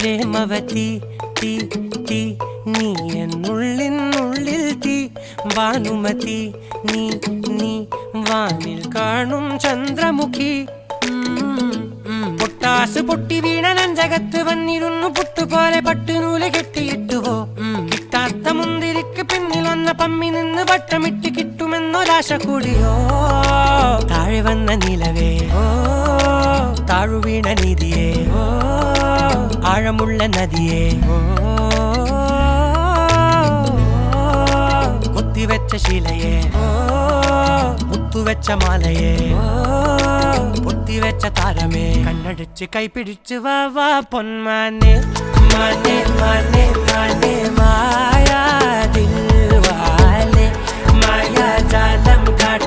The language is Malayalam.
പ്രേമവതി തീ തീ നീ എന്നുള്ളിൽ തീ ഭാനുമതി നീ നീ വാനിൽ കാണും ചന്ദ്രമുഖി പൊട്ടാസ് പൊട്ടി വീണ നെഞ്ചകത്ത് വന്നിരുന്നു പുട്ടുപോലെ പട്ടുനൂല് കെട്ടിയിട്ടുവോ കിട്ടാത്ത മുന്തിരിക്ക് പിന്നിൽ വന്ന പമ്മി നിന്ന് വട്ടമിട്ട് കിട്ടുമെന്നൊരാശ കൂടിയോ താഴെ വന്ന നിലവേ താഴു വീണ നിധിയേ ആഴമുള്ള നദിയേ കൊത്തിവെച്ച ശിലയേ മുത്തുവെച്ച മാലയേ പൊത്തിവെച്ച താരമേ കണ്ണടിച്ച് കൈപിടിച്ച് വാ വാ പൊന്മാനെ മാനെ മാനെ മാനെ മായാ ദിൽവാലെ മായാ ജാലം കാട്ടി